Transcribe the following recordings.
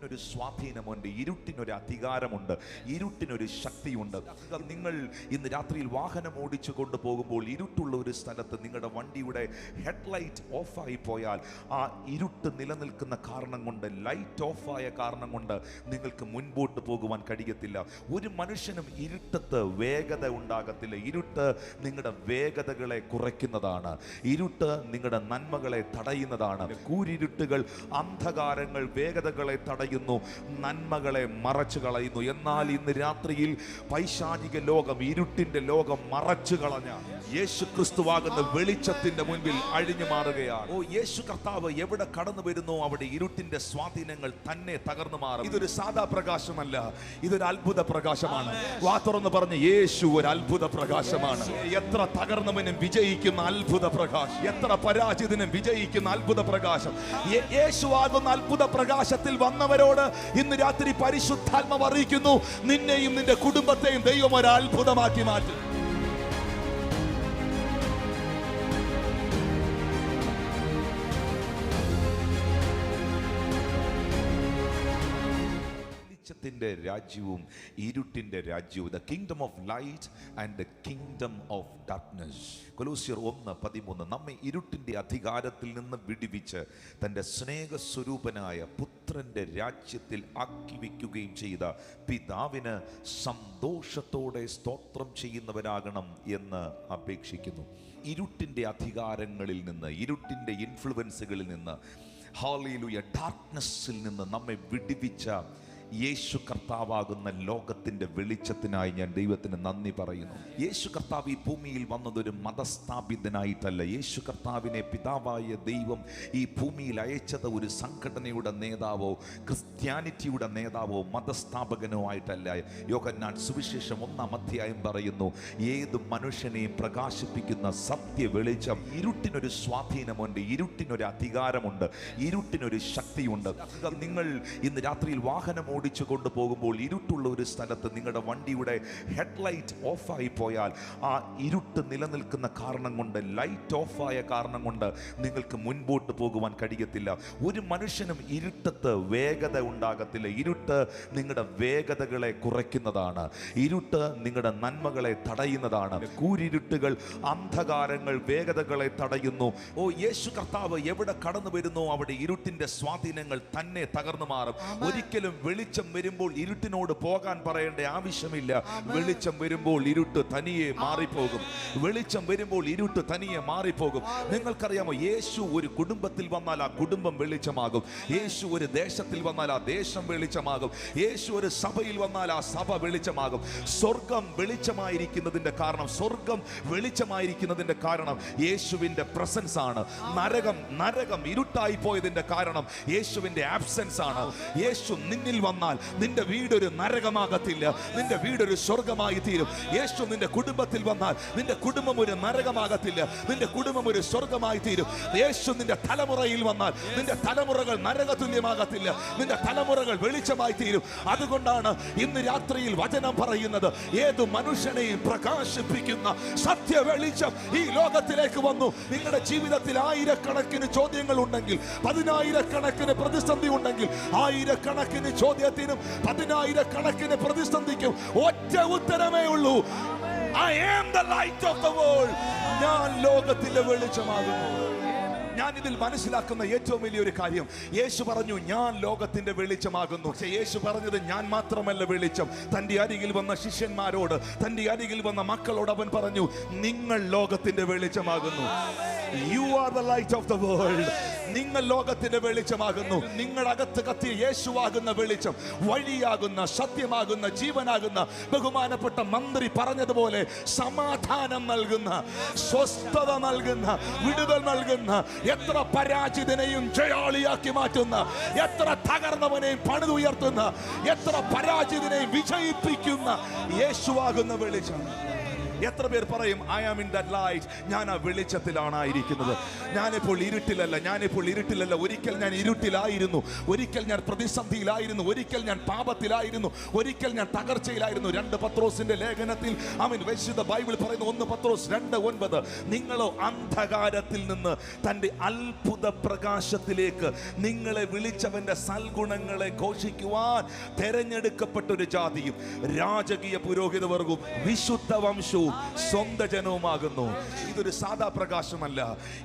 ഇരുട്ടിനൊരു സ്വാധീനമുണ്ട്, ഇരുട്ടിനൊരു അധികാരമുണ്ട്, ഇരുട്ടിനൊരു ശക്തിയുണ്ട്. നിങ്ങൾ ഇന്ന് രാത്രിയിൽ വാഹനം ഓടിച്ചു കൊണ്ടുപോകുമ്പോൾ ഇരുട്ടുള്ള ഒരു സ്ഥലത്ത് നിങ്ങളുടെ വണ്ടിയുടെ ഹെഡ്ലൈറ്റ് ഓഫായി പോയാൽ ആ ഇരുട്ട് നിലനിൽക്കുന്ന കാരണം കൊണ്ട്, ലൈറ്റ് ഓഫായ കാരണം കൊണ്ട് നിങ്ങൾക്ക് മുൻപോട്ട് പോകുവാൻ കഴിയത്തില്ല. ഒരു മനുഷ്യനും ഇരുട്ടത്ത് വേഗത ഉണ്ടാകത്തില്ല. ഇരുട്ട് നിങ്ങളുടെ വേഗതകളെ കുറയ്ക്കുന്നതാണ്. ഇരുട്ട് നിങ്ങളുടെ നന്മകളെ തടയുന്നതാണ്. കൂരിരുട്ടുകൾ, അന്ധകാരങ്ങൾ വേഗതകളെ തടയുന്നു, നന്മകളെ മറച്ചു കളയുന്നു. എന്നാൽ ഇന്ന് രാത്രിയിൽ പൈശാചിക ലോകം, ഇരുട്ടിന്റെ ലോകം മറച്ചു കളഞ്ഞ യേശു ക്രിസ്തുവാകുന്ന വെളിച്ചത്തിന്റെ മുൻപിൽ അഴിഞ്ഞു മാറുകയാണ്. ഓ, യേശു കർത്താവ് എവിടെ കടന്നു വരുന്നു അവിടെ ഇരുട്ടിന്റെ സ്വാധീനങ്ങൾ തന്നെ തകർന്നു മാറും. ഇതൊരു സാധാ പ്രകാശമല്ല, ഇതൊരു അത്ഭുത പ്രകാശമാണ്. വാ തുറന്ന് പറഞ്ഞ്, യേശു ഒരു അത്ഭുത പ്രകാശമാണ്. എത്ര തകർന്നവനും വിജയിക്കുന്ന അത്ഭുത പ്രകാശം, എത്ര പരാജിതനും വിജയിക്കുന്ന അത്ഭുത പ്രകാശം. യേശു ആകുന്ന അത്ഭുത പ്രകാശത്തിൽ വന്നവരോട് ഇന്ന് രാത്രി പരിശുദ്ധാത്മാവ് അറിയിക്കുന്നു, നിന്നെയും നിന്റെ കുടുംബത്തെയും ദൈവം ഒരു അത്ഭുതമാക്കി മാറ്റും. വെളിച്ചത്തിന്റെ രാജ്യവും ഇരുട്ടിന്റെ രാജ്യവും, the kingdom of light and the kingdom of darkness. കൊലോസ്യർ 1:13 നമ്മെ ഇരുട്ടിന്റെ അധികാരത്തിൽ നിന്ന് വിടുവിച്ച് തന്റെ സ്നേഹസ്വരൂപനായ പുത്രന്റെ രാജ്യത്തിൽ ആക്കി വയ്ക്കുകയും ചെയ്ത പിതാവിന് സന്തോഷത്തോടെ സ്തോത്രം ചെയ്യുന്നവരാകണം എന്ന് അപേക്ഷിക്കുന്നു. ഇരുട്ടിന്റെ അധികാരങ്ങളിൽ നിന്ന്, ഇരുട്ടിന്റെ ഇൻഫ്ലുവൻസുകളിൽ നിന്ന്, ഹല്ലേലൂയ, ഡാർക്ക്നെസ്സിൽ നിന്ന് നമ്മെ വിടുവിച്ച യേശു കർത്താവാകുന്ന ലോകത്തിന്റെ വെളിച്ചത്തിനായി ഞാൻ ദൈവത്തിന് നന്ദി പറയുന്നു. യേശു കർത്താവ് ഈ ഭൂമിയിൽ വന്നതൊരു മതസ്ഥാപിതനായിട്ടല്ല. യേശു കർത്താവിനെ പിതാവായ ദൈവം ഈ ഭൂമിയിൽ അയച്ചത് ഒരു സംഘടനയുടെ നേതാവോ ക്രിസ്ത്യാനിറ്റിയുടെ നേതാവോ മതസ്ഥാപകനോ ആയിട്ടല്ല. യോഹന്നാൻ സുവിശേഷം 1-ാം അധ്യായം പറയുന്നു, ഏത് മനുഷ്യനെയും പ്രകാശിപ്പിക്കുന്ന സത്യ വെളിച്ചം. ഇരുട്ടിനൊരു സ്വാധീനമുണ്ട്, ഇരുട്ടിനൊരു അധികാരമുണ്ട്, ഇരുട്ടിനൊരു ശക്തിയുണ്ട്. നിങ്ങൾ ഇന്ന് രാത്രിയിൽ വാഹനം ഓടിച്ചു കൊണ്ടുപോകുമ്പോൾ ഇരുട്ടുള്ള ഒരു സ്ഥലത്ത് നിങ്ങളുടെ വണ്ടിയുടെ ഹെഡ്ലൈറ്റ് ഓഫായി പോയാൽ ആ ഇരുട്ട് നിലനിൽക്കുന്ന കാരണം കൊണ്ട്, ലൈറ്റ് ഓഫായ കാരണം കൊണ്ട് നിങ്ങൾക്ക് മുൻപോട്ട് പോകുവാൻ കഴിയത്തില്ല. ഒരു മനുഷ്യനും ഇരുട്ടത്ത് വേഗത ഉണ്ടാകത്തില്ല. ഇരുട്ട് നിങ്ങളുടെ വേഗതകളെ കുറയ്ക്കുന്നതാണ്. ഇരുട്ട് നിങ്ങളുടെ നന്മകളെ തടയുന്നതാണ്. കൂരിരുട്ടുകൾ, അന്ധകാരങ്ങൾ വേഗതകളെ തടയുന്നു. ഓ, യേശു കർത്താവ് എവിടെ കടന്നു വരുന്നു അവിടെ ഇരുട്ടിന്റെ സ്വാധീനങ്ങൾ തന്നെ തകർന്നു മാറും. ഒരിക്കലും വെളിച്ചം വരുമ്പോൾ ഇരുട്ടിനോട് പോകാൻ പറയേണ്ട ആവശ്യമില്ല. വെളിച്ചം വരുമ്പോൾ ഇരുട്ട് തനിയെ മാറിപ്പോകും. വെളിച്ചം വരുമ്പോൾ ഇരുട്ട് തനിയെ മാറിപ്പോകും. നിങ്ങൾക്കറിയാമോ, യേശു ഒരു കുടുംബത്തിൽ വന്നാൽ ആ കുടുംബം വെളിച്ചമാകും. യേശു ഒരു ദേശത്തിൽ വന്നാൽ ആ ദേശം വെളിച്ചമാകും. യേശു ഒരു സഭയിൽ വന്നാൽ ആ സഭ വെളിച്ചമാകും. സ്വർഗം വെളിച്ചമായിരിക്കുന്നതിന്റെ കാരണം, സ്വർഗം വെളിച്ചമായിരിക്കുന്നതിന്റെ കാരണം യേശുവിന്റെ പ്രസൻസ് ആണ്. നരകം ഇരുട്ടായി പോയതിന്റെ കാരണം യേശുവിന്റെ ആബ്സെൻസ് ആണ്. യേശു നിന്നിൽ വന്നാൽ നിന്റെ വീടൊരു നരകമാകത്തില്ല, നിന്റെ വീടൊരു സ്വർഗമായി തീരും. യേശു നിന്റെ കുടുംബത്തിൽ വന്നാൽ നിന്റെ കുടുംബം ഒരു നരകമാകത്തില്ല, നിന്റെ കുടുംബം ഒരു സ്വർഗമായി തീരും. യേശു നിന്റെ തലമുറയിൽ വന്നാൽ നിന്റെ തലമുറകൾ നരകതുല്യമാകത്തില്ല, നിന്റെ തലമുറകൾ വെളിച്ചമായി തീരും. അതുകൊണ്ടാണ് ഇന്ന് രാത്രിയിൽ വചനം പറയുന്നത്, ഏതു മനുഷ്യനെയും പ്രകാശിപ്പിക്കുന്ന സത്യ വെളിച്ചം ഈ ലോകത്തിലേക്ക് വന്നു. നിങ്ങളുടെ ജീവിതത്തിൽ ആയിരക്കണക്കിന് ചോദ്യങ്ങൾ ഉണ്ടെങ്കിൽ, 10,000-കണക്കിന് പ്രതിസന്ധി ഉണ്ടെങ്കിൽ, ആയിരക്കണക്കിന് ചോദ്യത്തിനും 10,000-കണക്കിന് പ്രതിസന്ധിക്കും ഒറ്റ ഉത്തരമേ ഉള്ളൂ, I am the light of the world. ഞാൻ ലോകത്തിന്റെ വെളിച്ചമാകുന്നു. ഞാൻ ഇതിൽ മനസ്സിലാക്കുന്ന ഏറ്റവും വലിയൊരു കാര്യം, യേശു പറഞ്ഞു ഞാൻ ലോകത്തിന്റെ വെളിച്ചമാകുന്നു. പക്ഷേ യേശു പറഞ്ഞത് ഞാൻ മാത്രമല്ല വെളിച്ചം. തന്റെ അരികിൽ വന്ന ശിഷ്യന്മാരോട്, തന്റെ അരികിൽ വന്ന മക്കളോട് അവൻ പറഞ്ഞു, നിങ്ങൾ ലോകത്തിന്റെ വെളിച്ചമാകുന്നു. You are the light of the world. നിങ്ങൾ ലോകത്തിന്റെ വെളിച്ചമാകുന്നു. നിങ്ങളകത്ത് കത്തിയ യേശുവാകുന്ന വെളിച്ചം, വഴിയാകുന്ന, സത്യമാകുന്ന, ജീവനാകുന്ന ബഹുമാനപ്പെട്ട മന്ത്രി പറഞ്ഞതുപോലെ സമാധാനം നൽകുന്ന, സ്വസ്ഥത നൽകുന്ന, വിടുതൽ നൽകുന്ന, എത്ര പരാജിതനെയും ജയാളിയാക്കി മാറ്റുന്ന, എത്ര തകർന്നവനെയും പണിതുയർത്തുന്ന, എത്ര പരാജിതനെയും വിജയിപ്പിക്കുന്ന യേശുവാകുന്ന വെളിച്ചം. എത്ര പേർ പറയും I am in that light, ഞാൻ ആ വെളിച്ചത്തിലാണ് ആയിരിക്കുന്നത്. ഞാനിപ്പോൾ ഇരുട്ടിലല്ല. ഒരിക്കൽ ഞാൻ ഇരുട്ടിലായിരുന്നു, ഒരിക്കൽ ഞാൻ പ്രതിസന്ധിയിലായിരുന്നു, ഒരിക്കൽ ഞാൻ പാപത്തിലായിരുന്നു, ഒരിക്കൽ ഞാൻ തകർച്ചയിലായിരുന്നു. 2 പത്രോസിന്റെ ലേഖനത്തിൽ വിശുദ്ധ ബൈബിൾ പറയുന്നു, 1 പത്രോസ് 2:9, നിങ്ങളോ അന്ധകാരത്തിൽ നിന്ന് തന്റെ അത്ഭുത പ്രകാശത്തിലേക്ക് നിങ്ങളെ വിളിച്ചവന്റെ സൽഗുണങ്ങളെ ഘോഷിക്കുവാൻ തെരഞ്ഞെടുക്കപ്പെട്ട ഒരു ജാതിയും രാജകീയ പുരോഹിത വർഗവും വിശുദ്ധ വംശവും സ്വന്തം ജനവുമാകുന്നു. ഇതൊരു സാധാ പ്രകാശമല്ല,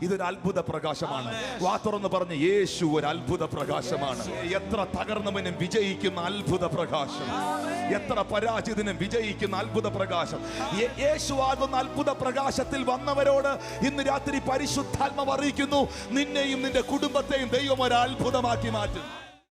ഇതൊരു അത്ഭുത പ്രകാശമാണ്. വാ തുറന്ന് പറഞ്ഞ് യേശു ഒരു അത്ഭുത പ്രകാശമാണ്. എത്ര തകർന്നവനും വിജയിക്കുന്ന അത്ഭുത പ്രകാശം, എത്ര പരാജിതനും വിജയിക്കുന്ന അത്ഭുത പ്രകാശം. യേശു ആകുന്ന അത്ഭുത പ്രകാശത്തിൽ വന്നവരോട് ഇന്ന് രാത്രി പരിശുദ്ധാത്മാവ് അറിയിക്കുന്നു, നിന്നെയും നിന്റെ കുടുംബത്തെയും ദൈവം ഒരു അത്ഭുതമാക്കി മാറ്റും.